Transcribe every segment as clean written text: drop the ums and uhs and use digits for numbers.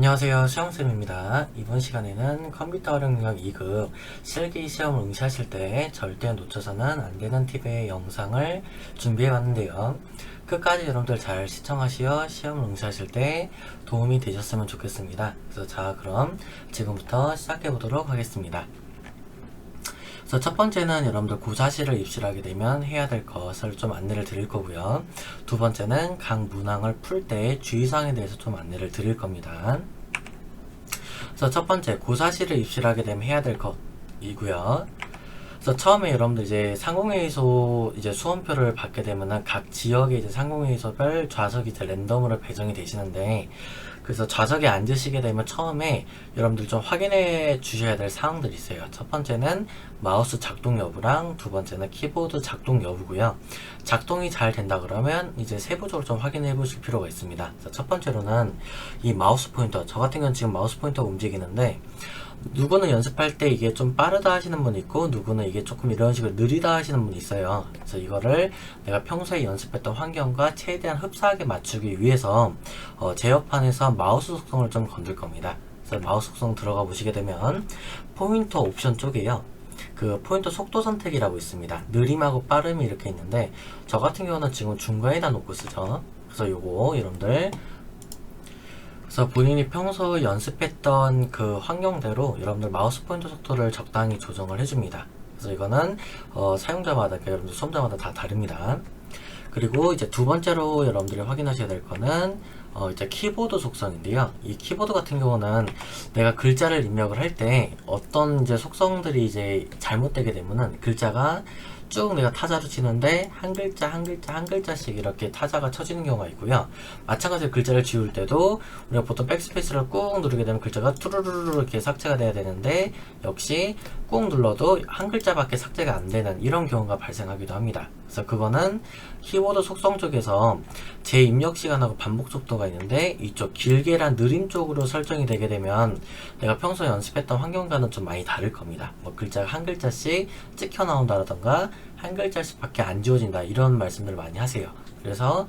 안녕하세요, 수영쌤입니다. 이번 시간에는 컴퓨터 활용능력 2급 실기 시험을 응시하실 때 절대 놓쳐서는 안 되는 팁의 영상을 준비해 봤는데요. 끝까지 여러분들 잘 시청하시어 시험을 응시하실 때 도움이 되셨으면 좋겠습니다. 그래서 자, 그럼 지금부터 시작해 보도록 하겠습니다. 그래서 첫 번째는 여러분들 고사실을 입시를 하게 되면 해야 될 것을 좀 안내를 드릴 거고요. 두 번째는 각 문항을 풀 때 주의사항에 대해서 좀 안내를 드릴 겁니다. 그래서 첫 번째, 고사실을 입시를 하게 되면 해야 될 것이고요. 그래서 처음에 여러분들 이제 상공회의소 이제 수험표를 받게 되면은 각 지역의 이제 상공회의소별 좌석이 이제 랜덤으로 배정이 되시는데, 그래서 좌석에 앉으시게 되면 처음에 여러분들 좀 확인해 주셔야 될 사항들이 있어요. 첫 번째는 마우스 작동 여부랑 두 번째는 키보드 작동 여부고요. 작동이 잘 된다 그러면 이제 세부적으로 좀 확인해 보실 필요가 있습니다. 첫 번째로는 이 마우스 포인터, 저 같은 경우는 지금 마우스 포인터가 움직이는데 누구는 연습할 때 이게 좀 빠르다 하시는 분이 있고 누구는 이게 조금 이런 식으로 느리다 하시는 분이 있어요. 그래서 이거를 내가 평소에 연습했던 환경과 최대한 흡사하게 맞추기 위해서 제어판에서 마우스 속성을 좀 건들 겁니다. 그래서 마우스 속성 들어가 보시게 되면 포인터 옵션 쪽에요, 그 포인터 속도 선택이라고 있습니다. 느림하고 빠름이 이렇게 있는데 저 같은 경우는 지금 중간에다 놓고 쓰죠. 그래서 요거 여러분들, 그래서 본인이 평소 연습했던 그 환경대로 여러분들 마우스 포인터 속도를 적당히 조정을 해줍니다. 그래서 이거는 사용자마다, 그러니까 여러분들 수험자마다 다 다릅니다. 그리고 이제 두 번째로 여러분들이 확인하셔야 될 거는 이제 키보드 속성인데요. 이 키보드 같은 경우는 내가 글자를 입력을 할 때 어떤 이제 속성들이 이제 잘못되게 되면은 글자가 쭉 내가 타자로 치는데 한 글자 한 글자 한 글자씩 이렇게 타자가 쳐지는 경우가 있고요. 마찬가지로 글자를 지울 때도 우리가 보통 백스페이스를 꾹 누르게 되면 글자가 투루루루 이렇게 삭제가 돼야 되는데 역시 꾹 눌러도 한 글자밖에 삭제가 안 되는 이런 경우가 발생하기도 합니다. 그래서 그거는 키보드 속성 쪽에서 재입력 시간하고 반복 속도가 있는데 이쪽 길게란 느림 쪽으로 설정이 되게 되면 내가 평소 연습했던 환경과는 좀 많이 다를 겁니다. 뭐 글자가 한 글자씩 찍혀 나온다라던가 한 글자씩 밖에 안 지워진다 이런 말씀들을 많이 하세요. 그래서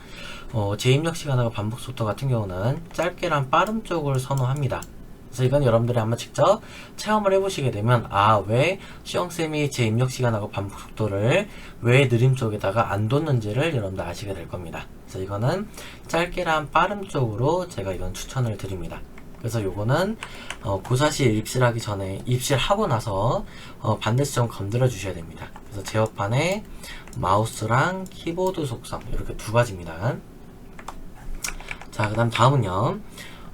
재입력 시간하고 반복 속도 같은 경우는 짧게란 빠름 쪽을 선호합니다. 그래서 이건 여러분들이 한번 직접 체험을 해보시게 되면 왜 시영쌤이 제 입력 시간하고 반복 속도를 왜 느림 쪽에다가 안 뒀는지를 여러분들 아시게 될 겁니다. 그래서 이거는 짧게랑 빠름 쪽으로 제가 이건 추천을 드립니다. 그래서 요거는 고사실 입실하기 전에, 입실하고 나서 반드시 좀 건드려 주셔야 됩니다. 그래서 제어판에 마우스랑 키보드 속성 이렇게 두 가지입니다. 자, 그 다음 다음은요,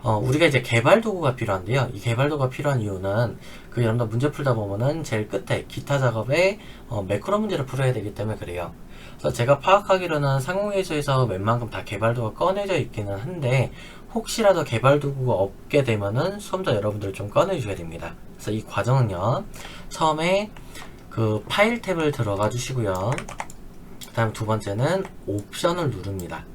우리가 이제 개발 도구가 필요한데요. 이 개발 도구가 필요한 이유는 여러분들 문제 풀다 보면은 제일 끝에 기타 작업에 매크로 문제를 풀어야 되기 때문에 그래요. 그래서 제가 파악하기로는 상공회의소에서 웬만큼 다 개발 도구가 꺼내져 있기는 한데 혹시라도 개발 도구가 없게 되면은 수험자 여러분들 좀 꺼내주셔야 됩니다. 그래서 이 과정은요, 처음에 그 파일 탭을 들어가 주시고요. 그 다음 두 번째는 옵션을 누릅니다.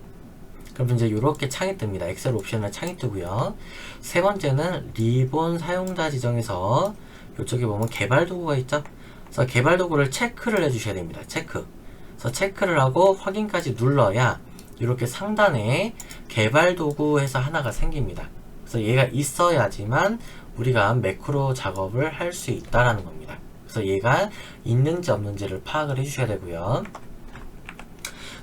그럼 이제 이렇게 창이 뜹니다. 엑셀 옵션을 창이 뜨고요. 세 번째는 리본 사용자 지정에서 이쪽에 보면 개발 도구가 있죠. 그래서 개발 도구를 체크를 해주셔야 됩니다. 체크. 그래서 체크를 하고 확인까지 눌러야 이렇게 상단에 개발 도구 해서 하나가 생깁니다. 그래서 얘가 있어야지만 우리가 매크로 작업을 할 수 있다라는 겁니다. 그래서 얘가 있는지 없는지를 파악을 해주셔야 되고요.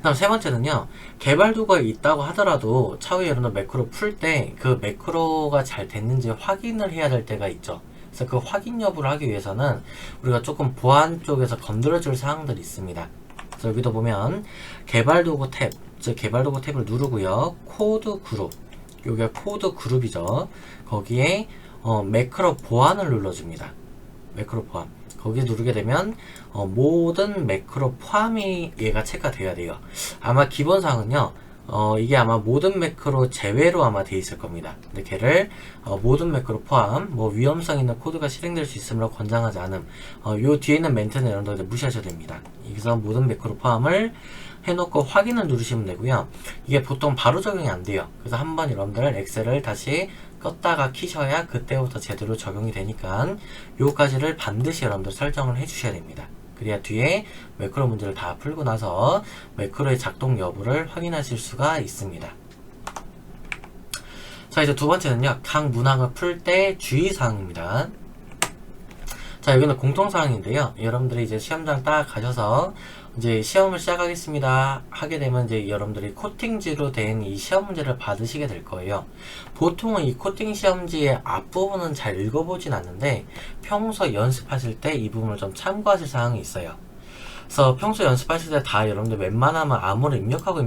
다음 세 번째는요, 개발 도구가 있다고 하더라도 차후에 여러분들 매크로 풀 때 그 매크로가 잘 됐는지 확인을 해야 될 때가 있죠. 그래서 그 확인 여부를 하기 위해서는 우리가 조금 보안 쪽에서 건드려줄 사항들이 있습니다. 그래서 여기도 보면 개발 도구 탭, 즉 개발 도구 탭을 누르고요, 코드 그룹, 여기가 코드 그룹이죠. 거기에 매크로 보안을 눌러줍니다. 매크로 보안. 거기 누르게 되면 모든 매크로 포함이 얘가 체크가 돼야 돼요. 아마 기본사항은요, 이게 아마 모든 매크로 제외로 아마 돼 있을 겁니다. 근데 걔를 모든 매크로 포함, 뭐 위험성 있는 코드가 실행될 수 있으므로 권장하지 않음, 요 뒤에 있는 멘트는 여러분들 무시하셔도 됩니다. 여기서 모든 매크로 포함을 해놓고 확인을 누르시면 되고요. 이게 보통 바로 적용이 안 돼요. 그래서 한번 여러분들 엑셀을 다시 껐다가 키셔야 그때부터 제대로 적용이 되니까 요까지를 반드시 여러분들 설정을 해주셔야 됩니다. 그래야 뒤에 매크로 문제를 다 풀고 나서 매크로의 작동 여부를 확인하실 수가 있습니다. 자, 자, 이제 두 번째는요, 각 문항을 풀 때 주의사항입니다. 자, 여기는 공통사항인데요. 여러분들이 이제 시험장 딱 가셔서 이제 시험을 시작하겠습니다 하게 되면 이제 여러분들이 코팅지로 된 이 시험 문제를 받으시게 될 거예요. 보통은 이 코팅 시험지의 앞부분은 잘 읽어보진 않는데 평소 연습하실 때 이 부분을 좀 참고하실 사항이 있어요. 그래서 평소 연습하실 때 다 여러분들 웬만하면 암호를 입력하고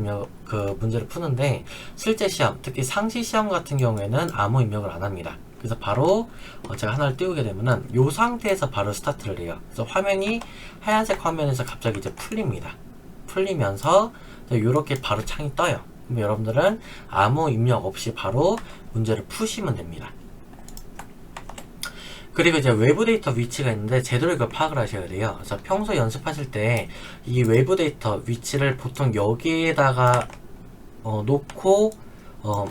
그 문제를 푸는데 실제 시험, 특히 상시 시험 같은 경우에는 암호 입력을 안 합니다. 그래서 바로 제가 하나를 띄우게 되면은 이 상태에서 바로 스타트를 해요. 그래서 화면이 하얀색 화면에서 갑자기 이제 풀립니다. 풀리면서 이렇게 바로 창이 떠요. 그럼 여러분들은 암호 입력 없이 바로 문제를 푸시면 됩니다. 그리고 이제 외부 데이터 위치가 있는데 제대로 이걸 파악을 하셔야 돼요. 그래서 평소 연습하실 때 이 외부 데이터 위치를 보통 여기에다가 놓고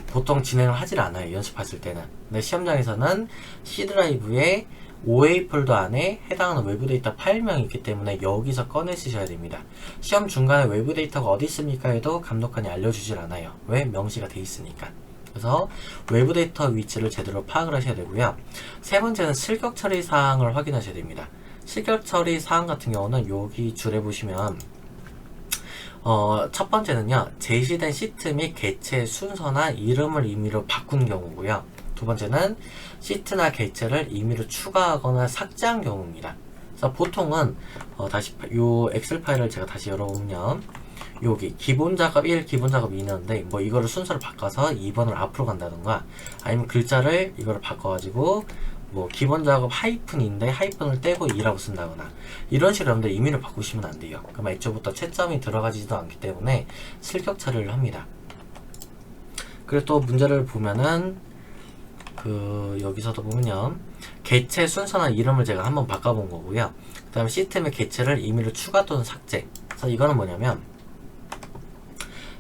보통 진행을 하질 않아요. 연습하실 때는. 근데 시험장에서는 C 드라이브에 OA 폴더 안에 해당하는 외부 데이터 파일명이 있기 때문에 여기서 꺼내 쓰셔야 됩니다. 시험 중간에 외부 데이터가 어디 있습니까 해도 감독관이 알려주질 않아요. 왜? 명시가 돼 있으니까. 그래서 외부 데이터 위치를 제대로 파악을 하셔야 되고요. 세 번째는 실격 처리 사항을 확인하셔야 됩니다. 실격 처리 사항 같은 경우는 여기 줄에 보시면 첫 번째는요, 제시된 시트 및 개체 순서나 이름을 임의로 바꾼 경우고요. 두 번째는 시트나 개체를 임의로 추가하거나 삭제한 경우입니다. 그래서 보통은 다시 요 엑셀 파일을 제가 다시 열어보면 여기 기본 작업 1, 기본 작업 2였는데 뭐 이거를 순서를 바꿔서 2번을 앞으로 간다던가 아니면 글자를 이거를 바꿔가지고 뭐 기본 작업 하이픈인데 하이픈을 떼고 2라고 쓴다거나 이런 식으로 여러분들 임의로 바꾸시면 안 돼요. 그럼 애초부터 채점이 들어가지도 않기 때문에 실격 처리를 합니다. 그리고 또 문제를 보면은 여기서도 보면요, 개체 순서나 이름을 제가 한번 바꿔본 거고요. 그 다음에 시스템의 개체를 임의로 추가 또는 삭제. 그래서 이거는 뭐냐면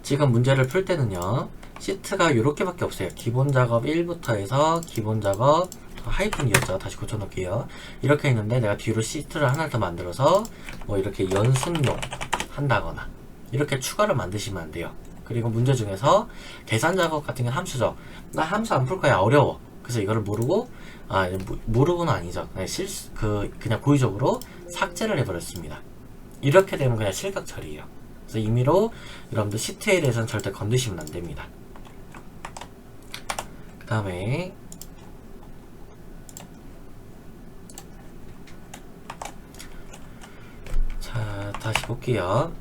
지금 문제를 풀 때는요, 시트가 이렇게밖에 없어요. 기본 작업 1부터 해서 기본 작업 하이픈이었죠. 다시 고쳐놓을게요. 이렇게 있는데 내가 뒤로 시트를 하나 더 만들어서 뭐 이렇게 연습용 한다거나 이렇게 추가를 만드시면 안 돼요. 그리고 문제 중에서 계산 작업 같은 게 함수죠. 나 함수 안 풀 거야, 어려워. 그래서 이거를 모르고는 아니죠. 그냥 고의적으로 삭제를 해버렸습니다. 이렇게 되면 그냥 실격 처리예요. 그래서 임의로 여러분들 시트에 대해서는 절대 건드시면 안 됩니다. 그 다음에 자, 다시 볼게요.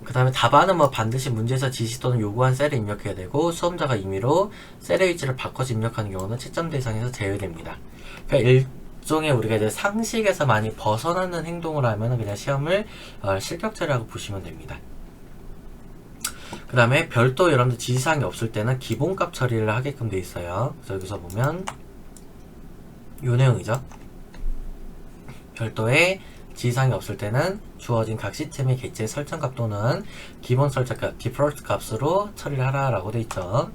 그 다음에 답안은 뭐 반드시 문제에서 지시 또는 요구한 셀에 입력해야 되고, 수험자가 임의로 셀의 위치를 바꿔서 입력하는 경우는 채점 대상에서 제외됩니다. 그러니까 일종의 우리가 이제 상식에서 많이 벗어나는 행동을 하면 그냥 시험을 실격 처리라고 보시면 됩니다. 그 다음에 별도 여러분들 지시사항이 없을 때는 기본값 처리를 하게끔 돼 있어요. 그래서 여기서 보면 요 내용이죠. 별도의 지시사항이 없을 때는 주어진 각 시스템의 개체 설정값 또는 기본 설정값, 디폴트 값으로 처리를 하라라고 돼 있죠.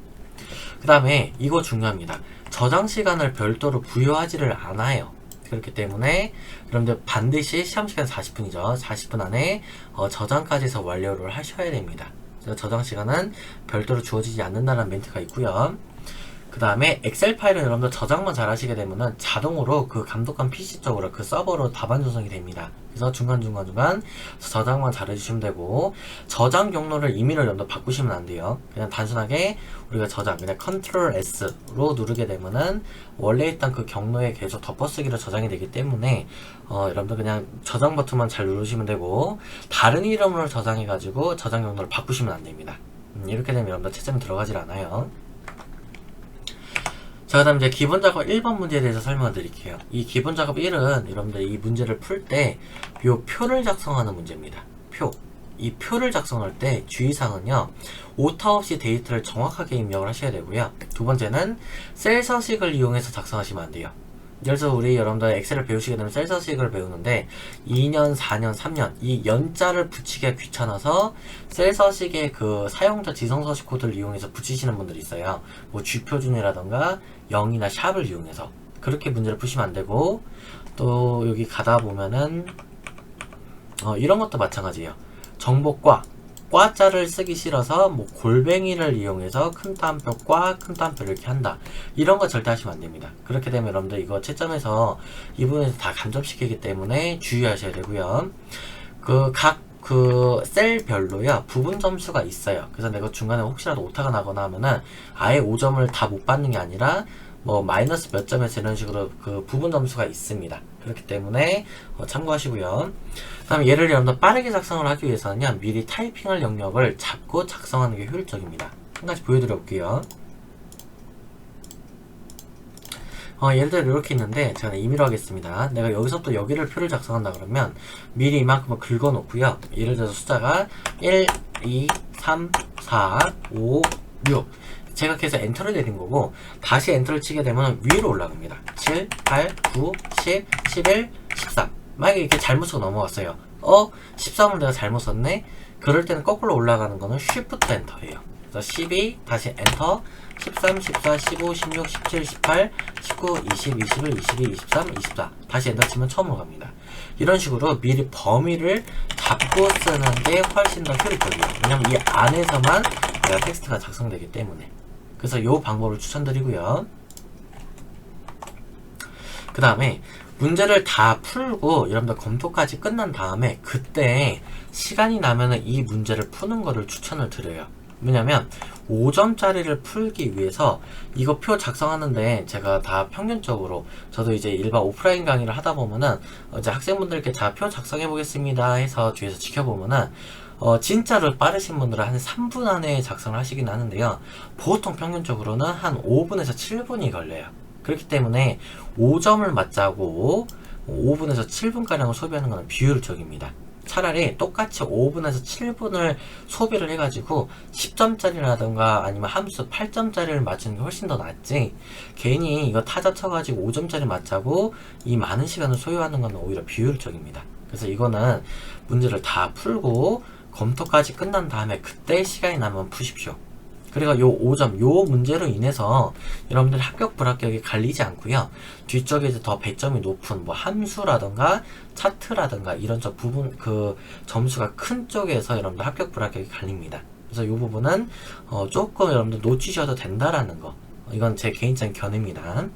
그 다음에 이거 중요합니다. 저장 시간을 별도로 부여하지를 않아요. 그렇기 때문에 여러분들 반드시 시험시간 40분이죠. 40분 안에 저장까지 해서 완료를 하셔야 됩니다. 그래서 저장 시간은 별도로 주어지지 않는다는 멘트가 있고요. 그 다음에 엑셀 파일은 여러분들 저장만 잘 하시게 되면은 자동으로 그 감독관 PC 쪽으로 그 서버로 답안 전송이 됩니다. 그래서 중간중간 저장만 잘 해주시면 되고, 저장 경로를 임의로 여러분들 바꾸시면 안 돼요. 그냥 단순하게 우리가 그냥 컨트롤 S로 누르게 되면은 원래 있던 그 경로에 계속 덮어쓰기로 저장이 되기 때문에 여러분들 그냥 저장 버튼만 잘 누르시면 되고, 다른 이름으로 저장해가지고 저장 경로를 바꾸시면 안 됩니다. 이렇게 되면 여러분들 채점이 들어가질 않아요. 자, 그 다음 이제 기본 작업 1번 문제에 대해서 설명을 드릴게요. 이 기본 작업 1은 여러분들 이 문제를 풀 때 요 표를 작성하는 문제입니다. 이 표를 작성할 때 주의사항은요, 오타 없이 데이터를 정확하게 입력을 하셔야 되고요. 두 번째는 셀 서식을 이용해서 작성하시면 안 돼요. 그래서 우리 여러분들 엑셀을 배우시게 되면 셀 서식을 배우는데 2년, 4년, 3년 이 연자를 붙이기가 귀찮아서 셀 서식의 그 사용자 지정 서식 코드를 이용해서 붙이시는 분들이 있어요. 뭐 쥐표준이라던가 0이나 샵을 이용해서 그렇게 문제를 푸시면 안 되고, 또 여기 가다 보면은 이런 것도 마찬가지예요. 정보과 꽈자를 쓰기 싫어서 뭐 골뱅이를 이용해서 큰 따옴표 꽈, 큰 따옴표 이렇게 한다. 이런 거 절대 하시면 안 됩니다. 그렇게 되면 여러분들 이거 채점에서 이 부분에서 다 간접시키기 때문에 주의하셔야 되고요. 그 셀별로요 부분 점수가 있어요. 그래서 내가 중간에 혹시라도 오타가 나거나 하면은 아예 5점을 다 못 받는 게 아니라 뭐 마이너스 몇 점에서 이런 식으로 그 부분 점수가 있습니다. 그렇기 때문에 참고하시고요. 그 다음에 얘를 여러분들 빠르게 작성을 하기 위해서는요 미리 타이핑할 영역을 잡고 작성하는 게 효율적입니다. 한 가지 보여드려 볼게요. 예를 들어 이렇게 있는데 제가 임의로 하겠습니다. 내가 여기서부터 여기를 표를 작성한다 그러면 미리 이만큼을 긁어 놓고요. 예를 들어서 숫자가 1, 2, 3, 4, 5, 6 제가 계속 엔터를 내린 거고 다시 엔터를 치게 되면 위로 올라갑니다. 7, 8, 9, 10, 11, 13 만약에 이렇게 잘못 쓰고 넘어갔어요. 13을 내가 잘못 썼네? 그럴 때는 거꾸로 올라가는 거는 Shift 엔터예요. 그래서 12 다시 엔터 13, 14, 15, 16, 17, 18, 19, 20, 21, 22, 23, 24 다시 엔터 치면 처음으로 갑니다. 이런 식으로 미리 범위를 잡고 쓰는 게 훨씬 더 효율적이에요. 왜냐면 이 안에서만 내가 텍스트가 작성되기 때문에. 그래서 이 방법을 추천드리고요. 그 다음에 문제를 다 풀고 여러분들 검토까지 끝난 다음에 그때 시간이 나면은 이 문제를 푸는 거를 추천을 드려요. 왜냐면 5점짜리를 풀기 위해서 이거 표 작성하는데 제가 다 평균적으로 저도 이제 일반 오프라인 강의를 하다 보면은 이제 학생분들께 자 표 작성해 보겠습니다 해서 뒤에서 지켜보면은 진짜로 빠르신 분들은 한 3분 안에 작성을 하시긴 하는데요. 보통 평균적으로는 한 5분에서 7분이 걸려요. 그렇기 때문에 5점을 맞자고 5분에서 7분가량을 소비하는 것은 비효율적입니다. 차라리 똑같이 5분에서 7분을 소비를 해가지고 10점짜리라던가 아니면 함수 8점짜리를 맞추는 게 훨씬 더 낫지 괜히 이거 타자 쳐가지고 5점짜리 맞자고 이 많은 시간을 소요하는 건 오히려 비효율적입니다. 그래서 이거는 문제를 다 풀고 검토까지 끝난 다음에 그때 시간이 나면 푸십시오. 그리고 요 5점, 요 문제로 인해서 여러분들 합격 불합격이 갈리지 않고요. 뒤쪽에 이제 더 배점이 높은 뭐 함수라던가 차트라던가 이런 저 부분 그 점수가 큰 쪽에서 여러분들 합격 불합격이 갈립니다. 그래서 요 부분은 조금 여러분들 놓치셔도 된다라는 거. 이건 제 개인적인 견해입니다.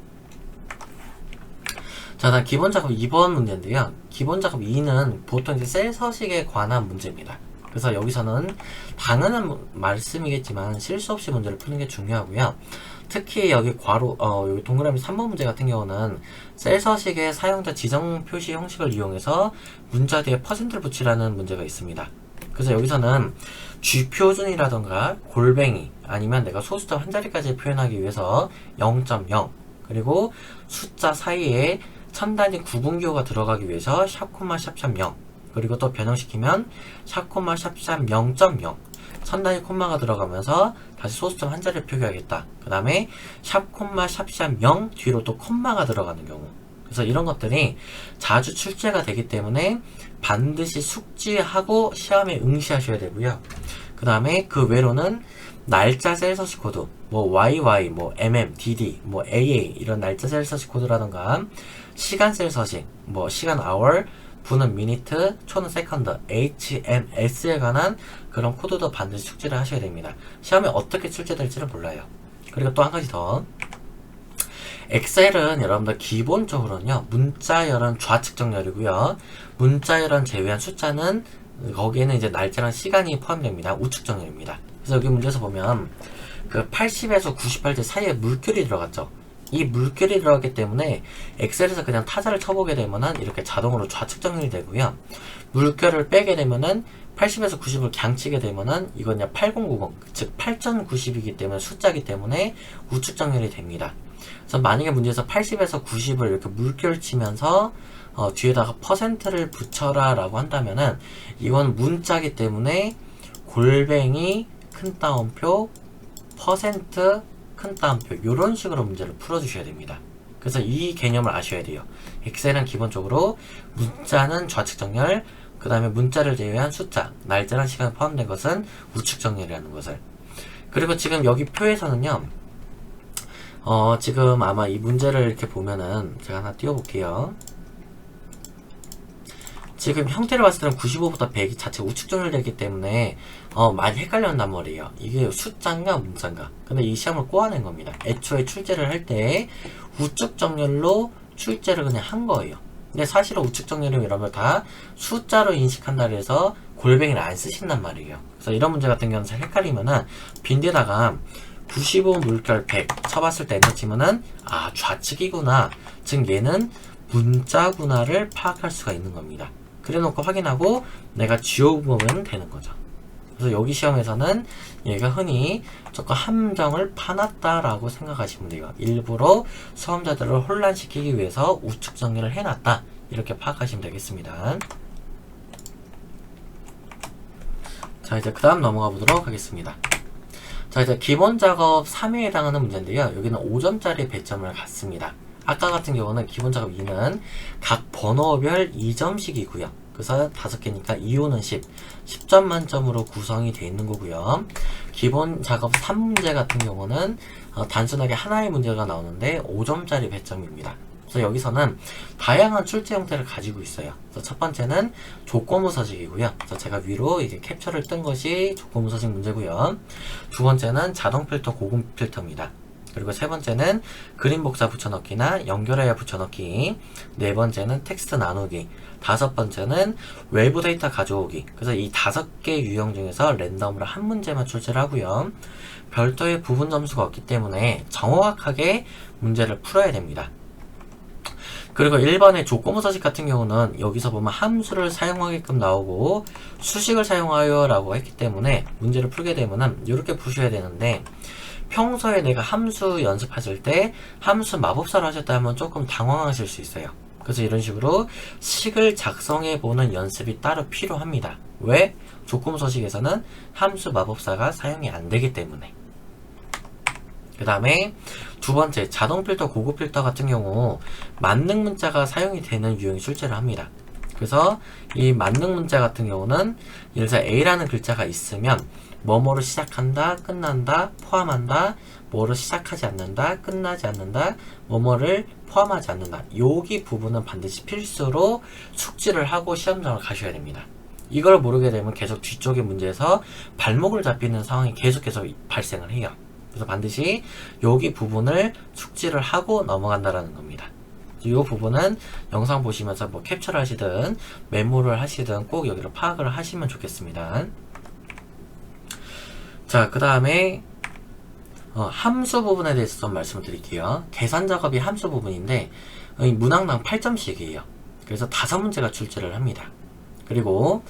자, 다음 기본 작업 2번 문제인데요. 기본 작업 2는 보통 이제 셀 서식에 관한 문제입니다. 그래서 여기서는 당연한 말씀이겠지만 실수 없이 문제를 푸는 게 중요하고요. 특히 여기 괄호, 여기 동그라미 3번 문제 같은 경우는 셀 서식의 사용자 지정 표시 형식을 이용해서 문자 뒤에 퍼센트를 붙이라는 문제가 있습니다. 그래서 여기서는 쥐표준이라던가 골뱅이 아니면 내가 소수점 한 자리까지 표현하기 위해서 0.0 그리고 숫자 사이에 천 단위 구분기호가 들어가기 위해서 샵, 샵, 0 그리고 또 변형시키면 샵, 샵, 0.0 천 단위 콤마가 들어가면서 다시 소수점 한 자리를 표기하겠다. 그 다음에 샵, 샵, 0 뒤로 또 콤마가 들어가는 경우 그래서 이런 것들이 자주 출제가 되기 때문에 반드시 숙지하고 시험에 응시하셔야 되고요. 그 다음에 그 외로는 날짜 셀 서식 코드 뭐 YY, 뭐 MM, DD, 뭐 AA 이런 날짜 셀 서식 코드라던가 시간 셀 서식 뭐 시간 hour 분은 미니트, 초는 세컨드, HMS에 관한 그런 코드도 반드시 숙지를 하셔야 됩니다. 시험에 어떻게 출제될지는 몰라요. 그리고 또 한 가지 더 엑셀은 여러분들 기본적으로는요 문자열은 좌측 정렬이고요 문자열은 제외한 숫자는 거기에는 이제 날짜랑 시간이 포함됩니다. 우측 정렬입니다. 그래서 여기 문제에서 보면 그 80에서 98대 사이에 물결이 들어갔죠. 이 물결이 들어갔기 때문에 엑셀에서 그냥 타자를 쳐보게 되면은 이렇게 자동으로 좌측 정렬이 되고요. 물결을 빼게 되면은 80에서 90을 그냥 치게 되면은 이건 그냥 8090, 즉 8090이기 때문에 숫자이기 때문에 우측 정렬이 됩니다. 그래서 만약에 문제에서 80에서 90을 이렇게 물결 치면서 뒤에다가 퍼센트를 붙여라 라고 한다면은 이건 문자이기 때문에 골뱅이 큰 따옴표 퍼센트 큰 따옴표 이런 식으로 문제를 풀어주셔야 됩니다. 그래서 이 개념을 아셔야 돼요. 엑셀은 기본적으로 문자는 좌측 정렬 그 다음에 문자를 제외한 숫자 날짜랑 시간이 포함된 것은 우측 정렬이라는 것을 그리고 지금 여기 표에서는요 지금 아마 이 문제를 이렇게 보면은 제가 하나 띄워볼게요. 지금 형태를 봤을 때는 95보다 100이 자체 우측 정렬되기 때문에 많이 헷갈렸단 말이에요. 이게 숫자인가 문자인가. 근데 이 시험을 꼬아낸 겁니다. 애초에 출제를 할 때 우측 정렬로 출제를 그냥 한 거예요. 근데 사실은 우측 정렬이면 이런 걸 다 숫자로 인식한다 그래서 골뱅이를 안 쓰신단 말이에요. 그래서 이런 문제 같은 경우는 잘 헷갈리면은 빈대다가 95 물결 100 쳐봤을 때 엔터 치면은 좌측이구나. 즉 얘는 문자구나를 파악할 수가 있는 겁니다. 그래 놓고 확인하고 내가 지워보면 되는 거죠. 그래서 여기 시험에서는 얘가 흔히 조금 함정을 파놨다라고 생각하시면 돼요. 일부러 수험자들을 혼란시키기 위해서 우측 정렬을 해놨다. 이렇게 파악하시면 되겠습니다. 자, 이제 그 다음 넘어가 보도록 하겠습니다. 자, 이제 기본 작업 3회에 해당하는 문제인데요. 여기는 5점짜리 배점을 갖습니다. 아까 같은 경우는 기본 작업 2는 각 번호별 2점씩이고요. 그래서 5개니까 2호는 10점 만점으로 구성이 되어 있는 거고요. 기본 작업 3문제 같은 경우는 단순하게 하나의 문제가 나오는데 5점짜리 배점입니다. 그래서 여기서는 다양한 출제 형태를 가지고 있어요. 그래서 첫 번째는 조건부서식이고요. 그래서 제가 위로 이게 캡처를 뜬 것이 조건부서식 문제고요. 두 번째는 자동 필터, 고급 필터입니다. 그리고 세 번째는 그림 복사 붙여넣기나 연결하여 붙여넣기. 네 번째는 텍스트 나누기. 다섯 번째는 외부 데이터 가져오기. 그래서 이 5개 유형 중에서 랜덤으로 한 문제만 출제를 하고요. 별도의 부분 점수가 없기 때문에 정확하게 문제를 풀어야 됩니다. 그리고 1번의 조건부서식 같은 경우는 여기서 보면 함수를 사용하게끔 나오고 수식을 사용하여 라고 했기 때문에 문제를 풀게 되면은 이렇게 푸셔야 되는데, 평소에 내가 함수 연습하실 때 함수 마법사를 하셨다 하면 조금 당황하실 수 있어요. 그래서 이런 식으로 식을 작성해 보는 연습이 따로 필요합니다. 왜? 조건부서식에서는 함수 마법사가 사용이 안 되기 때문에. 그 다음에 두 번째, 자동 필터, 고급 필터 같은 경우 만능 문자가 사용이 되는 유형이 출제를 합니다. 그래서 이 만능 문자 같은 경우는 예를 들어서 A라는 글자가 있으면 뭐뭐로 시작한다, 끝난다, 포함한다, 뭐로 시작하지 않는다, 끝나지 않는다, 뭐뭐를 포함하지 않는다. 여기 부분은 반드시 필수로 숙지를 하고 시험장을 가셔야 됩니다. 이걸 모르게 되면 계속 뒤쪽의 문제에서 발목을 잡히는 상황이 계속해서 발생을 해요. 그래서 반드시 여기 부분을 숙지를 하고 넘어간다라는 겁니다. 이 부분은 영상 보시면서 뭐 캡처를 하시든 메모를 하시든 꼭 여기를 파악을 하시면 좋겠습니다. 자, 그 다음에 함수 부분에 대해서 좀 말씀을 드릴게요. 계산 작업이 함수 부분인데 문항당 8점씩이에요. 그래서 5문제가 출제를 합니다. 그리고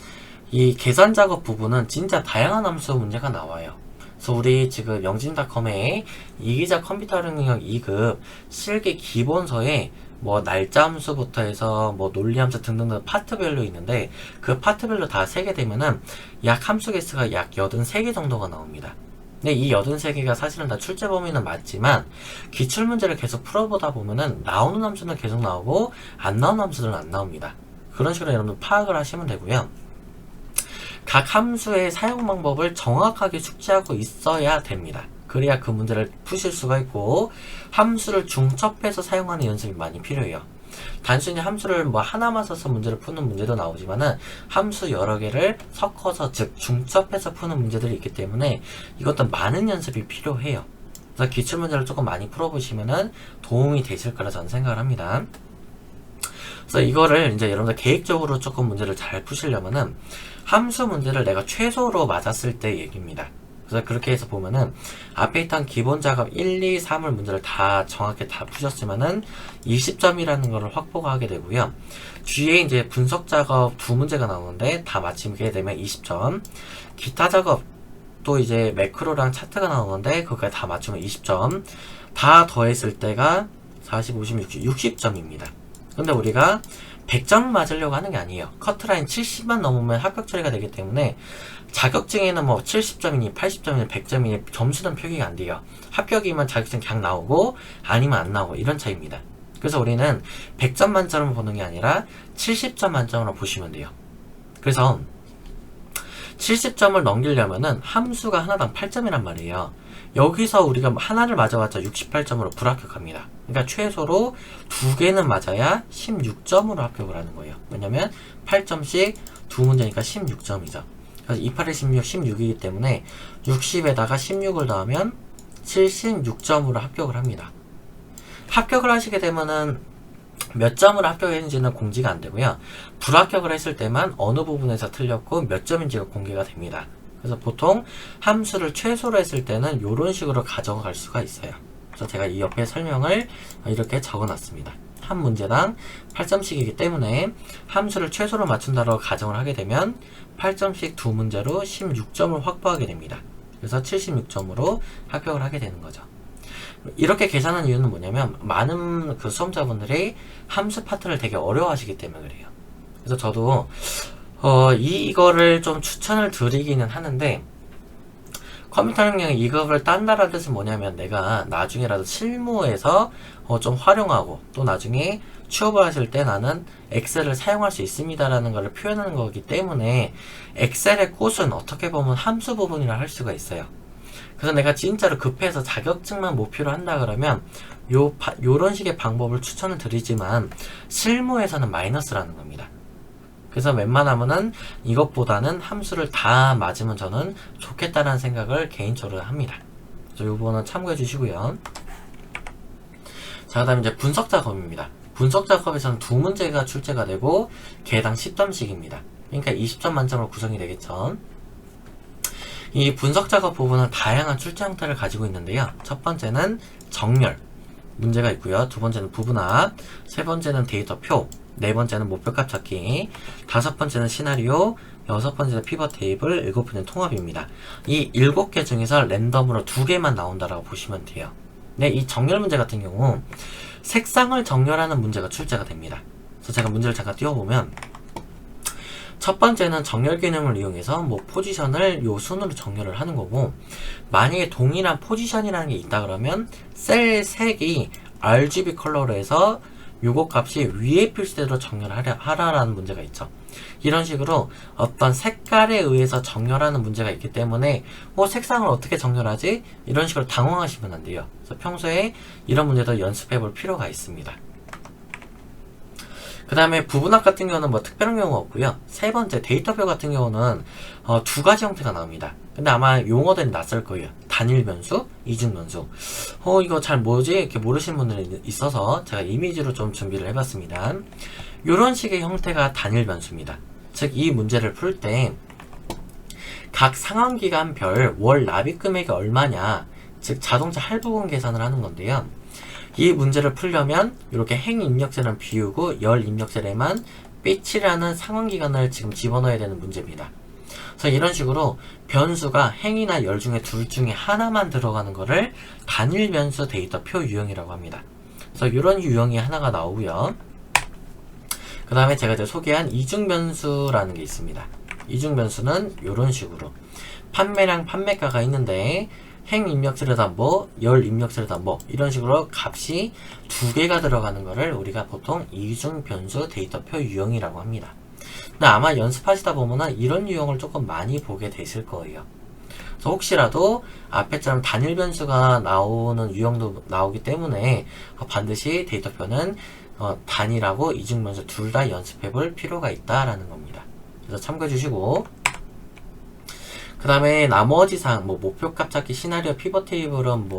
이 계산 작업 부분은 진짜 다양한 함수 문제가 나와요. 그래서 우리 지금 영진닷컴의 이기자 컴퓨터 활용 능력 2급 실기 기본서에 뭐 날짜 함수부터 해서 뭐 논리 함수 등등등 파트별로 있는데, 그 파트별로 다 세게 되면은 약 함수 개수가 약 83개 정도가 나옵니다. 근데 이 83개가 사실은 다 출제 범위는 맞지만 기출 문제를 계속 풀어보다 보면은 나오는 함수는 계속 나오고 안 나오는 함수들은 안 나옵니다. 그런 식으로 여러분들 파악을 하시면 되고요. 각 함수의 사용 방법을 정확하게 숙지하고 있어야 됩니다. 그래야 그 문제를 푸실 수가 있고, 함수를 중첩해서 사용하는 연습이 많이 필요해요. 단순히 함수를 뭐 하나만 써서 문제를 푸는 문제도 나오지만은 함수 여러 개를 섞어서, 즉 중첩해서 푸는 문제들이 있기 때문에 이것도 많은 연습이 필요해요. 그래서 기출 문제를 조금 많이 풀어보시면은 도움이 되실 거라 저는 생각을 합니다. 그래서 이거를 이제 여러분들 계획적으로 조금 문제를 잘 푸시려면은 함수 문제를 내가 최소로 맞았을 때 얘기입니다. 그래서 그렇게 해서 보면은 앞에 있던 기본 작업 1, 2, 3을 문제를 다 정확히 다 푸셨으면은 20점이라는 걸 확보가 하게 되고요. 뒤에 이제 분석 작업 2문제가 나오는데 다 맞히게 되면 20점. 기타 작업 또 이제 매크로랑 차트가 나오는데 그거까지 다 맞추면 20점. 다 더했을 때가 40, 50, 60점입니다. 근데 우리가 100점 맞으려고 하는 게 아니에요. 커트라인 70만 넘으면 합격 처리가 되기 때문에 자격증에는 뭐 70점이니 80점이니 100점이니 점수는 표기가 안 돼요. 합격이면 자격증 그냥 나오고 아니면 안 나오고 이런 차이입니다. 그래서 우리는 100점 만점으로 보는 게 아니라 70점 만점으로 보시면 돼요. 그래서 70점을 넘기려면은 함수가 하나당 8점이란 말이에요. 여기서 우리가 하나를 맞아봤자 68점으로 불합격합니다. 그러니까 최소로 2개는 맞아야 16점으로 합격을 하는 거예요. 왜냐면 8점씩 2문제니까 16점이죠. 그래서 28에 16, 16이기 때문에 60에다가 16을 더하면 76점으로 합격을 합니다. 합격을 하시게 되면은 몇 점으로 합격했는지는 공지가 안 되고요. 불합격을 했을 때만 어느 부분에서 틀렸고 몇 점인지가 공개가 됩니다. 그래서 보통 함수를 최소로 했을 때는 이런 식으로 가져갈 수가 있어요. 그래서 제가 이 옆에 설명을 이렇게 적어놨습니다. 한 문제당 8점씩이기 때문에 함수를 최소로 맞춘다고 가정을 하게 되면 8점씩 2문제로 16점을 확보하게 됩니다. 그래서 76점으로 합격을 하게 되는 거죠. 이렇게 계산한 이유는 뭐냐면 많은 그 수험자분들이 함수 파트를 되게 어려워하시기 때문에 그래요. 그래서 저도 이거를 좀 추천을 드리기는 하는데, 컴퓨터 능력 2급을 딴다라는 뜻은 뭐냐면 내가 나중에라도 실무에서 좀 활용하고 또 나중에 취업을 하실 때 나는 엑셀을 사용할 수 있습니다 라는 걸 표현하는 거기 때문에 엑셀의 꽃은 어떻게 보면 함수 부분이라 할 수가 있어요. 그래서 내가 진짜로 급해서 자격증만 목표로 한다 그러면 요런 식의 방법을 추천을 드리지만 실무에서는 마이너스라는 겁니다. 그래서 웬만하면은 이것보다는 함수를 다 맞으면 저는 좋겠다는 생각을 개인적으로 합니다. 그래서 요거는 참고해 주시고요. 자, 그 다음에 이제 분석 작업입니다. 분석 작업에서는 2문제가 출제가 되고 개당 10점씩입니다. 그러니까 20점 만점으로 구성이 되겠죠. 이 분석 작업 부분은 다양한 출제 형태를 가지고 있는데요. 첫 번째는 정렬 문제가 있고요. 두 번째는 부분합, 세 번째는 데이터표, 네 번째는 목표값 찾기, 다섯 번째는 시나리오, 여섯 번째는 피벗 테이블, 일곱 번째는 통합입니다. 이 7개 중에서 랜덤으로 2개만 나온다라고 보시면 돼요. 네, 이 정렬 문제 같은 경우 색상을 정렬하는 문제가 출제가 됩니다. 그래서 제가 문제를 잠깐 띄워보면, 첫 번째는 정렬 기능을 이용해서 포지션을 요 순으로 정렬을 하는 거고, 만약에 동일한 포지션이라는 게 있다 그러면 셀 색이 RGB 컬러로 해서 요거 값이 위에 표시대로 정렬하라라는 문제가 있죠. 이런 식으로 어떤 색깔에 의해서 정렬하는 문제가 있기 때문에 색상을 어떻게 정렬하지? 이런 식으로 당황하시면 안 돼요. 그래서 평소에 이런 문제도 연습해 볼 필요가 있습니다. 그 다음에 부분합 같은 경우는 특별한 경우가 없고요. 세 번째 데이터표 같은 경우는 2가지 형태가 나옵니다. 근데 아마 용어들이 낯설 거예요. 단일 변수, 이중 변수. 이거 잘 뭐지? 이렇게 모르시는 분들이 있어서 제가 이미지로 좀 준비를 해봤습니다. 이런 식의 형태가 단일 변수입니다. 즉 이 문제를 풀 때 각 상환기간별 월 납입 금액이 얼마냐, 즉 자동차 할부금 계산을 하는 건데요. 이 문제를 풀려면 이렇게 행 입력세는 비우고 열 입력세에만 B치라는 상환기간을 지금 집어넣어야 되는 문제입니다. 그래서 이런 식으로 변수가 행이나 열 중에 둘 중에 하나만 들어가는 거를 단일 변수 데이터표 유형이라고 합니다. 그래서 이런 유형이 하나가 나오고요. 그 다음에 제가 이제 소개한 이중 변수라는 게 있습니다. 이중 변수는 이런 식으로 판매량 판매가가 있는데 행 입력세에다 열 입력세에다 이런 식으로 값이 2개가 들어가는 거를 우리가 보통 이중 변수 데이터표 유형이라고 합니다. 근데 아마 연습하시다 보면은 이런 유형을 조금 많이 보게 되실 거예요. 그래서 혹시라도 앞에처럼 단일 변수가 나오는 유형도 나오기 때문에 반드시 데이터표는 단일하고 이중 변수 둘 다 연습해 볼 필요가 있다라는 겁니다. 그래서 참고해 주시고, 그 다음에 나머지 사항, 목표값 찾기, 시나리오, 피벗 테이블은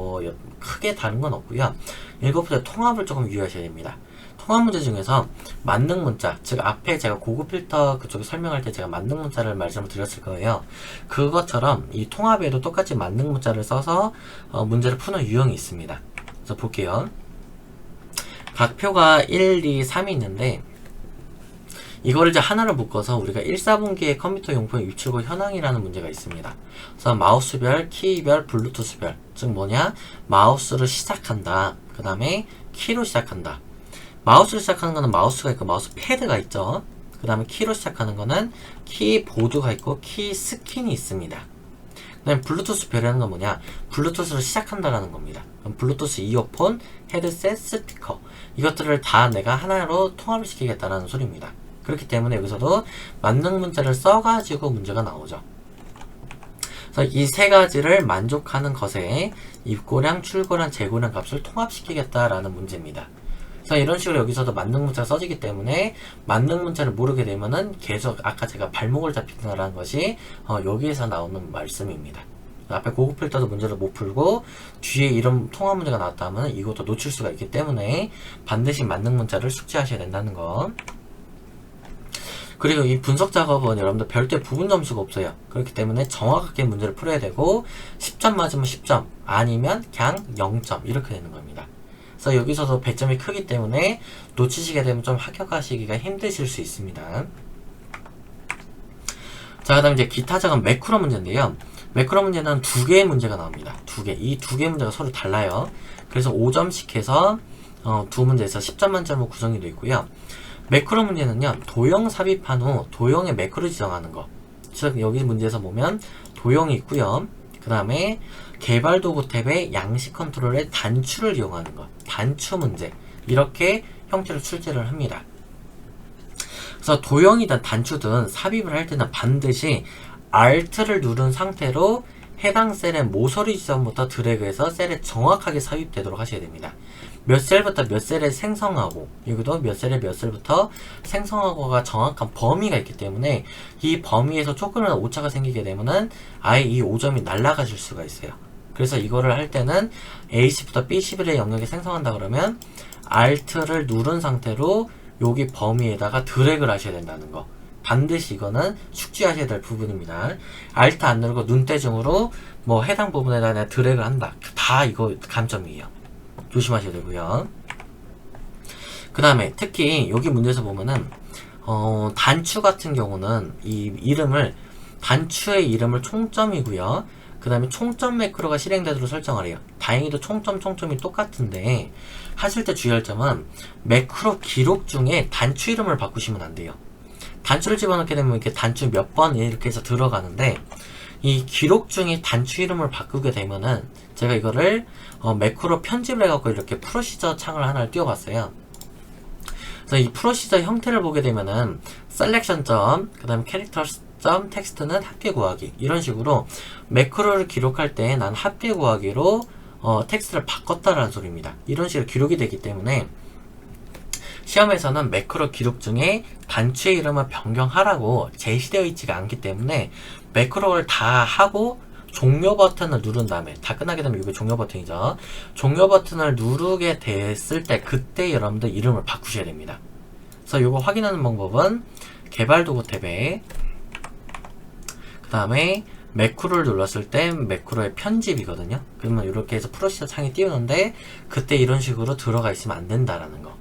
크게 다른 건 없고요. 7번째 통합을 조금 유의하셔야 됩니다. 통합 문제 중에서 만능 문자, 즉 앞에 제가 고급 필터 그쪽에 설명할 때 제가 만능 문자를 말씀을 드렸을 거예요. 그것처럼 이 통합에도 똑같이 만능 문자를 써서 문제를 푸는 유형이 있습니다. 그래서 볼게요. 각 표가 1, 2, 3이 있는데 이거를 이제 하나를 묶어서 우리가 1, 4분기의 컴퓨터 용품 입출고 현황이라는 문제가 있습니다. 그래서 마우스별, 키별, 블루투스별, 즉 마우스로 시작한다. 그 다음에 키로 시작한다. 마우스로 시작하는 거는 마우스가 있고 마우스 패드가 있죠. 그 다음에 키로 시작하는 거는 키보드가 있고 키 스킨이 있습니다. 그 다음에 블루투스 별이라는 건 블루투스로 시작한다라는 겁니다. 그럼 블루투스 이어폰, 헤드셋, 스피커 이것들을 다 내가 하나로 통합을 시키겠다라는 소리입니다. 그렇기 때문에 여기서도 만능 문자를 써가지고 문제가 나오죠. 그래서 이 세 가지를 만족하는 것에 입고량, 출고량, 재고량 값을 통합시키겠다라는 문제입니다. 그래서 이런 식으로 여기서도 만능 문자가 써지기 때문에 만능 문자를 모르게 되면은 계속 아까 제가 발목을 잡힌다라는 것이 여기에서 나오는 말씀입니다. 앞에 고급 필터도 문제를 못 풀고 뒤에 이런 통합 문제가 나왔다면 이것도 놓칠 수가 있기 때문에 반드시 만능 문자를 숙지하셔야 된다는 거. 그리고 이 분석 작업은 여러분들 별도의 부분 점수가 없어요. 그렇기 때문에 정확하게 문제를 풀어야 되고 10점 맞으면 10점, 아니면 그냥 0점 이렇게 되는 겁니다. 그래서 여기서도 배점이 크기 때문에 놓치시게 되면 좀 합격하시기가 힘드실 수 있습니다. 자, 그 다음 이제 기타 작업 매크로 문제인데요. 매크로 문제는 두 개의 문제가 나옵니다. 두 개. 이 두 개의 문제가 서로 달라요. 그래서 5점씩 해서 두 문제에서 10점 만점으로 구성이 되어 있고요. 매크로 문제는요, 도형 삽입한 후 도형의 매크로 지정하는 거. 즉 여기 문제에서 보면 도형이 있고요. 그 다음에 개발 도구 탭의 양식 컨트롤의 단추를 이용하는 것. 단추 문제. 이렇게 형태로 출제를 합니다. 그래서 도형이든 단추든 삽입을 할 때는 반드시 Alt를 누른 상태로 해당 셀의 모서리 지점부터 드래그해서 셀에 정확하게 삽입되도록 하셔야 됩니다. 몇 셀부터 몇 셀에 생성하고, 여기도 몇 셀에 몇 셀부터 생성하고가 정확한 범위가 있기 때문에 이 범위에서 조금이라도 오차가 생기게 되면은 아예 이 5점이 날아가실 수가 있어요. 그래서 이거를 할 때는 A씨부터 B11의 영역에 생성한다 그러면 Alt를 누른 상태로 여기 범위에다가 드래그를 하셔야 된다는 거. 반드시 이거는 숙지하셔야 될 부분입니다. Alt 안 누르고 눈대중으로 뭐 해당 부분에다 내가 드래그를 한다. 다 이거 감점이에요. 조심하셔야 되고요. 그 다음에 특히 여기 문제에서 보면은 단추 같은 경우는 이 이름을 단추의 이름을 총점이고요. 그 다음에 총점 매크로가 실행되도록 설정하래요. 다행히도 총점이 똑같은데 하실 때 주의할 점은 매크로 기록 중에 단추 이름을 바꾸시면 안 돼요. 단추를 집어넣게 되면 이렇게 단추 몇 번 이렇게 해서 들어가는데 이 기록 중에 단추 이름을 바꾸게 되면은 제가 이거를 매크로 편집을 해갖고 이렇게 프로시저 창을 하나를 띄워봤어요. 그래서 이 프로시저 형태를 보게 되면은 셀렉션 점, 그 다음에 캐릭터 점 텍스트는 합계 구하기 이런 식으로 매크로를 기록할 때 난 합계 구하기로 텍스트를 바꿨다라는 소리입니다. 이런 식으로 기록이 되기 때문에 시험에서는 매크로 기록 중에 단추의 이름을 변경하라고 제시되어 있지가 않기 때문에 매크로를 다 하고 종료 버튼을 누른 다음에 다 끝나게 되면 이게 종료 버튼이죠. 종료 버튼을 누르게 됐을 때 그때 여러분들 이름을 바꾸셔야 됩니다. 그래서 이거 확인하는 방법은 개발 도구 탭에 그 다음에 매크로를 눌렀을 때 매크로의 편집이거든요. 그러면 이렇게 해서 프로시저 창이 띄우는데 그때 이런 식으로 들어가 있으면 안 된다라는 거.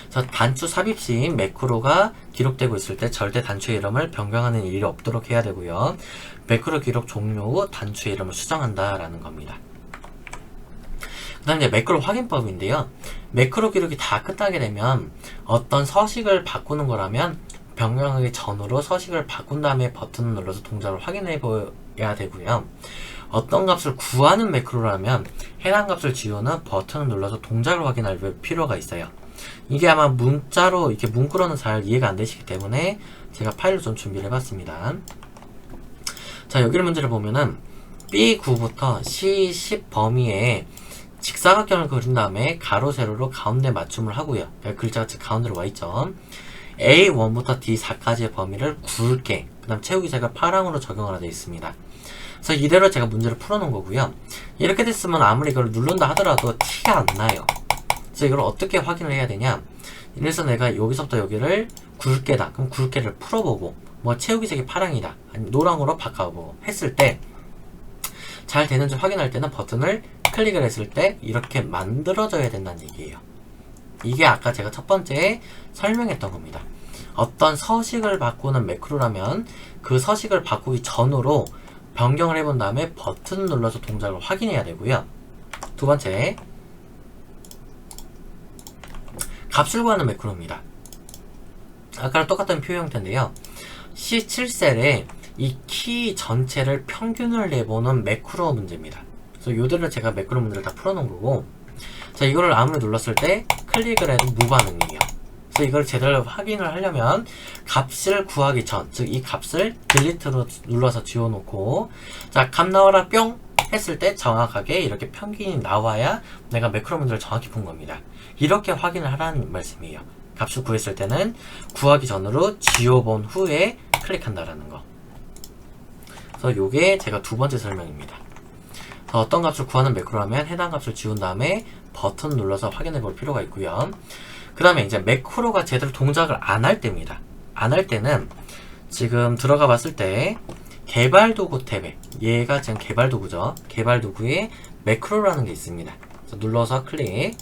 그래서 단추 삽입 시 매크로가 기록되고 있을 때 절대 단추의 이름을 변경하는 일이 없도록 해야 되고요. 매크로 기록 종료 후 단추의 이름을 수정한다라는 겁니다. 그 다음 이제 매크로 확인법인데요. 매크로 기록이 다 끝나게 되면 어떤 서식을 바꾸는 거라면 변경하기 전으로 서식을 바꾼 다음에 버튼을 눌러서 동작을 확인해 보야 되고요. 어떤 값을 구하는 매크로라면 해당 값을 지우는 버튼을 눌러서 동작을 확인할 필요가 있어요. 이게 아마 문자로 이렇게 문구로는 잘 이해가 안 되시기 때문에 제가 파일로 좀 준비를 해봤습니다. 자, 여기 문제를 보면은 B9부터 C10 범위에 직사각형을 그린 다음에 가로 세로로 가운데 맞춤을 하고요. 글자가 즉 가운데로 와있죠. A1부터 D4까지의 범위를 굵게, 그 다음 채우기 색을 파랑으로 적용을 하되어 있습니다. 그래서 이대로 제가 문제를 풀어놓은 거고요. 이렇게 됐으면 아무리 이걸 누른다 하더라도 티가 안 나요. 그래서 이걸 어떻게 확인을 해야 되냐. 이래서 내가 여기서부터 여기를 굵게다. 그럼 굵게를 풀어보고, 뭐 채우기 색이 파랑이다. 아니면 노랑으로 바꿔보고 했을 때 잘 되는지 확인할 때는 버튼을 클릭을 했을 때 이렇게 만들어져야 된다는 얘기예요. 이게 아까 제가 첫 번째 설명했던 겁니다. 어떤 서식을 바꾸는 매크로라면 그 서식을 바꾸기 전으로 변경을 해본 다음에 버튼을 눌러서 동작을 확인해야 되고요. 두 번째, 값을 구하는 매크로입니다. 아까랑 똑같은 표현 형태인데요. C7셀에 이 키 전체를 평균을 내보는 매크로 문제입니다. 그래서 요대로 제가 매크로 문제를 다 풀어놓은 거고, 자, 이거를 아무리 눌렀을 때 클릭을 해도 무반응이에요. 그래서 이걸 제대로 확인을 하려면 값을 구하기 전, 즉 이 값을 딜리트로 눌러서 지워놓고, 자, 값 나와라 뿅 했을 때 정확하게 이렇게 평균이 나와야 내가 매크로 문제를 정확히 푼 겁니다. 이렇게 확인을 하라는 말씀이에요. 값을 구했을 때는 구하기 전으로 지워본 후에 클릭한다라는 거. 그래서 요게 제가 두 번째 설명입니다. 어떤 값을 구하는 매크로라면 해당 값을 지운 다음에 버튼 눌러서 확인해 볼 필요가 있고요. 그 다음에 이제 매크로가 제대로 동작을 안 할 때입니다. 안 할 때는 지금 들어가 봤을 때 개발 도구 탭에, 얘가 지금 개발 도구죠. 개발 도구에 매크로라는 게 있습니다. 그래서 눌러서 클릭.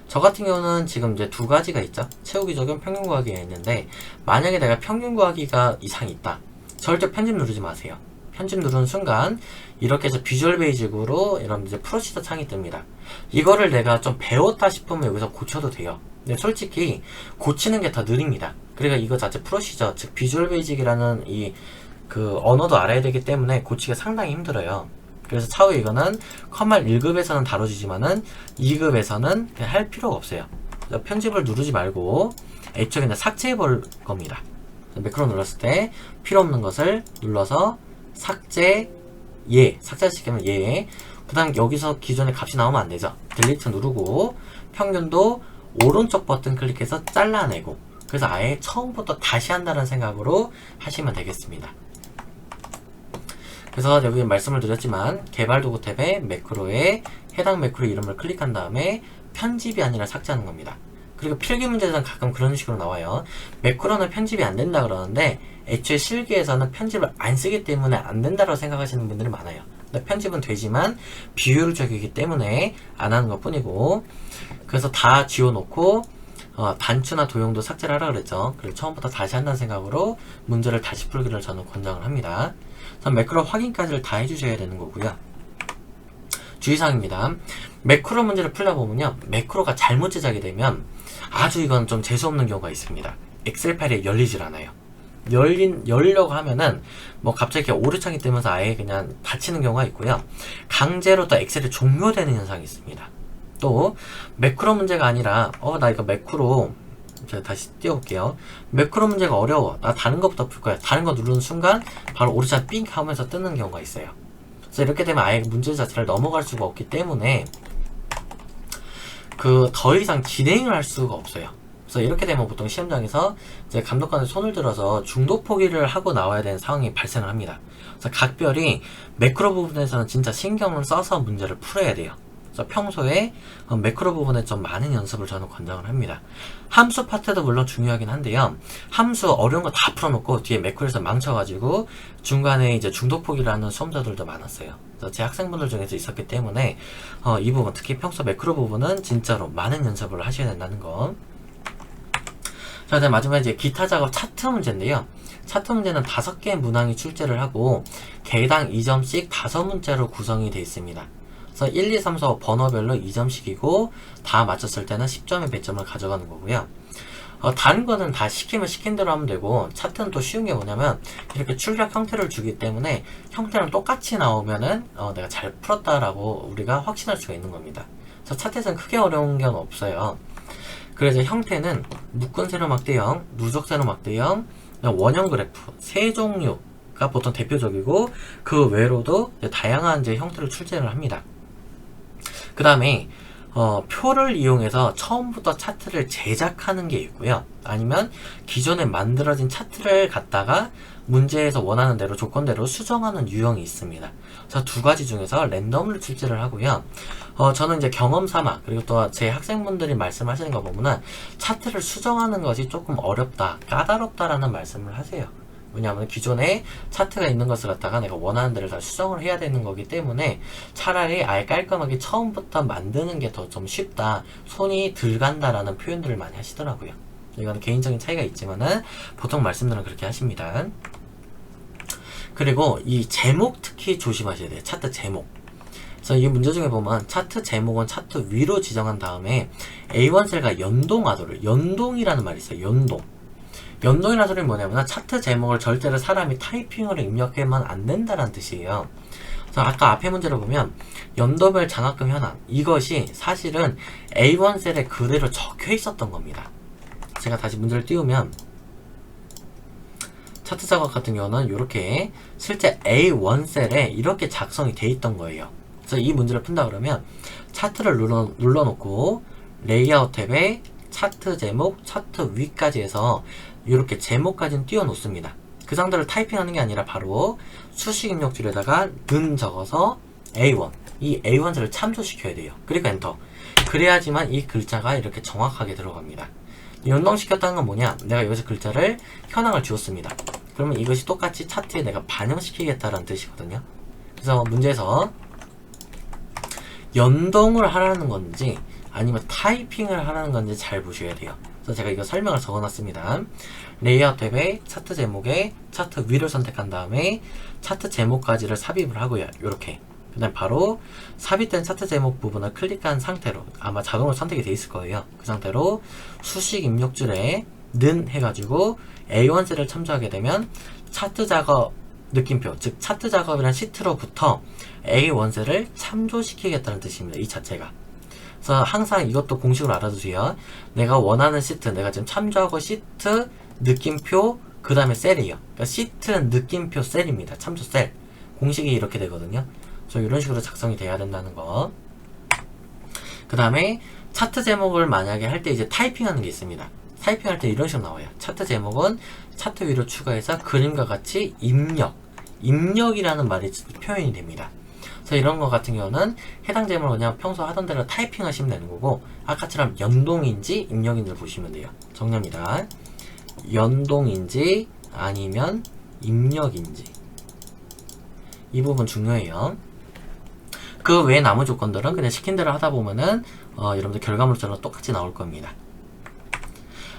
저 같은 경우는 지금 이제 두 가지가 있죠. 채우기 적용, 평균 구하기가 있는데, 만약에 내가 평균 구하기가 이상이 있다. 절대 편집 누르지 마세요. 편집 누르는 순간 이렇게 해서 비주얼 베이직으로 이런 이제 프로시저 창이 뜹니다. 이거를 내가 좀 배웠다 싶으면 여기서 고쳐도 돼요. 근데 솔직히 고치는 게 더 느립니다. 그러니까 이거 자체 프로시저, 즉 비주얼 베이직이라는 이 그 언어도 알아야 되기 때문에 고치기가 상당히 힘들어요. 그래서 차후 이거는 컴말 1급에서는 다뤄지지만은 2급에서는 할 필요가 없어요. 그래서 편집을 누르지 말고 애초에 그냥 삭제해 볼 겁니다. 매크로 눌렀을 때 필요 없는 것을 눌러서 삭제, 삭제시키면 그 다음 여기서 기존의 값이 나오면 안 되죠. 딜리트 누르고 평균도 오른쪽 버튼 클릭해서 잘라내고, 그래서 아예 처음부터 다시 한다는 생각으로 하시면 되겠습니다. 그래서 여기 말씀을 드렸지만 개발 도구 탭에 매크로에 해당 매크로 이름을 클릭한 다음에 편집이 아니라 삭제하는 겁니다. 그리고 필기 문제에서는 가끔 그런 식으로 나와요. 매크로는 편집이 안 된다 그러는데 애초에 실기에서는 편집을 안 쓰기 때문에 안 된다고 생각하시는 분들이 많아요. 근데 편집은 되지만 비효율적이기 때문에 안 하는 것 뿐이고, 그래서 다 지워놓고 단추나 도형도 삭제를 하라 그랬죠. 그래서 처음부터 다시 한다는 생각으로 문제를 다시 풀기를 저는 권장을 합니다. 매크로 확인까지를 다 해주셔야 되는 거고요. 주의사항입니다. 매크로 문제를 풀다 보면요, 매크로가 잘못 제작이 되면 아주 이건 좀 재수없는 경우가 있습니다. 엑셀 파일이 열리질 않아요. 열려고 하면은 뭐 갑자기 오류창이 뜨면서 아예 그냥 닫히는 경우가 있고요. 강제로 또 엑셀이 종료되는 현상이 있습니다. 또 매크로 문제가 아니라 나 이거 매크로, 제가 다시 띄워볼게요. 매크로 문제가 어려워, 나 다른 것부터 풀 거야. 다른 거 누르는 순간 바로 오류창 삥 하면서 뜨는 경우가 있어요. 그래서 이렇게 되면 아예 문제 자체를 넘어갈 수가 없기 때문에 더 이상 진행을 할 수가 없어요. 그래서 이렇게 되면 보통 시험장에서 이제 감독관의 손을 들어서 중도 포기를 하고 나와야 되는 상황이 발생을 합니다. 그래서 각별히 매크로 부분에서는 진짜 신경을 써서 문제를 풀어야 돼요. 그래서 평소에 매크로 부분에 좀 많은 연습을 저는 권장을 합니다. 함수 파트도 물론 중요하긴 한데요. 함수 어려운 거 다 풀어놓고 뒤에 매크로에서 망쳐가지고 중간에 이제 중도 포기를 하는 수험자들도 많았어요. 그래서 제 학생분들 중에서 있었기 때문에 이 부분, 특히 평소 매크로 부분은 진짜로 많은 연습을 하셔야 된다는 거. 자, 그다음 마지막에 이제 기타 작업 차트 문제인데요. 차트 문제는 5개의 문항이 출제를 하고 개당 2점씩 5문제로 구성이 되어 있습니다. 그래서 1, 2, 3, 4 번호별로 2점씩이고 다 맞췄을 때는 10점의 배점을 가져가는 거고요. 다른 거는 다 시키면 시킨 대로 하면 되고, 차트는 또 쉬운 게 뭐냐면 이렇게 출력 형태를 주기 때문에 형태랑 똑같이 나오면은 내가 잘 풀었다라고 우리가 확신할 수가 있는 겁니다. 그래서 차트에서는 크게 어려운 게 없어요. 그래서 형태는 묶은 세로막대형, 누적 세로막대형, 원형 그래프, 세 종류가 보통 대표적이고, 그 외로도 다양한 이제 형태를 출제를 합니다. 그 다음에 표를 이용해서 처음부터 차트를 제작하는 게 있고요. 아니면 기존에 만들어진 차트를 갖다가 문제에서 원하는 대로 조건대로 수정하는 유형이 있습니다. 그래서 두 가지 중에서 랜덤으로 출제를 하고요. 저는 이제 경험 삼아, 그리고 또 제 학생분들이 말씀하시는 거 보면은 차트를 수정하는 것이 조금 어렵다, 까다롭다라는 말씀을 하세요. 왜냐하면 기존에 차트가 있는 것을 갖다가 내가 원하는 대로 다 수정을 해야 되는 거기 때문에 차라리 아예 깔끔하게 처음부터 만드는 게 더 좀 쉽다, 손이 덜 간다라는 표현들을 많이 하시더라고요. 이건 개인적인 차이가 있지만은 보통 말씀들은 그렇게 하십니다. 그리고 이 제목 특히 조심하셔야 돼요. 차트 제목. 그래서 이 문제 중에 보면 차트 제목은 차트 위로 지정한 다음에 A1 셀과 연동하도록, 연동이라는 말이 있어요. 연동이라는 소리는 뭐냐면 차트 제목을 절대로 사람이 타이핑으로 입력하면 안 된다는 뜻이에요. 그래서 아까 앞에 문제를 보면 연도별 장학금 현황, 이것이 사실은 A1 셀에 그대로 적혀 있었던 겁니다. 제가 다시 문제를 띄우면 차트 작업 같은 경우는 이렇게 실제 A1 셀에 이렇게 작성이 돼 있던 거예요. 그래서 이 문제를 푼다 그러면 차트를 눌러놓고 레이아웃 탭에 차트 제목, 차트 위까지 해서 이렇게 제목까지는 띄워놓습니다. 그 상태를 타이핑하는 게 아니라 바로 수식 입력줄에다가 는 적어서 A1, 이 A1셀을 참조시켜야 돼요. 그리고 엔터. 그래야지만 이 글자가 이렇게 정확하게 들어갑니다. 연동시켰다는 건 뭐냐? 내가 여기서 글자를 현황을 주었습니다. 그러면 이것이 똑같이 차트에 내가 반영시키겠다라는 뜻이거든요. 그래서 문제에서 연동을 하라는 건지 아니면 타이핑을 하라는 건지 잘 보셔야 돼요. 그래서 제가 이거 설명을 적어놨습니다. 레이아웃 탭에 차트 제목에 차트 위를 선택한 다음에 차트 제목까지를 삽입을 하고요. 이렇게. 그 다음 바로 삽입된 차트 제목 부분을 클릭한 상태로 아마 자동으로 선택이 돼 있을 거예요. 그 상태로 수식 입력줄에 는 해가지고 A1셀을 참조하게 되면 차트 작업 느낌표, 즉 차트 작업이란 시트로부터 A1셀을 참조시키겠다는 뜻입니다. 이 자체가. 그래서 항상 이것도 공식으로 알아두세요. 내가 원하는 시트, 내가 지금 참조하고 시트, 느낌표, 그 다음에 셀이에요. 그러니까 시트는 느낌표 셀입니다. 참조 셀. 공식이 이렇게 되거든요. 그래서 이런 식으로 작성이 돼야 된다는 거. 그 다음에 차트 제목을 만약에 할 때 이제 타이핑하는 게 있습니다. 타이핑할 때 이런 식으로 나와요. 차트 제목은 차트 위로 추가해서 그림과 같이 입력이라는 말이 표현이 됩니다. 그래서 이런 거 같은 경우는 해당 제목을 그냥 평소 하던 대로 타이핑 하시면 되는 거고, 아까처럼 연동인지 입력인지를 보시면 돼요. 정리합니다. 연동인지 아니면 입력인지, 이 부분 중요해요. 그 외에 나머지 조건들은 그냥 시킨 대로 하다 보면은 여러분들 결과물처럼 똑같이 나올 겁니다.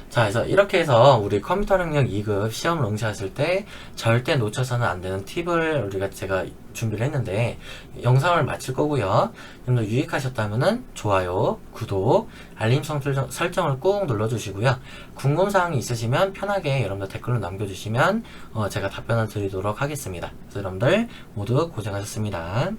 자, 그래서 이렇게 해서 우리 컴퓨터 능력 2급 시험을 응시하실 때 절대 놓쳐서는 안 되는 팁을 제가 준비를 했는데, 영상을 마칠 거고요. 여러분들 유익하셨다면은 좋아요, 구독, 알림 설정을 꾹 눌러주시고요. 궁금사항이 있으시면 편하게 여러분들 댓글로 남겨주시면 제가 답변을 드리도록 하겠습니다. 그래서 여러분들 모두 고생하셨습니다.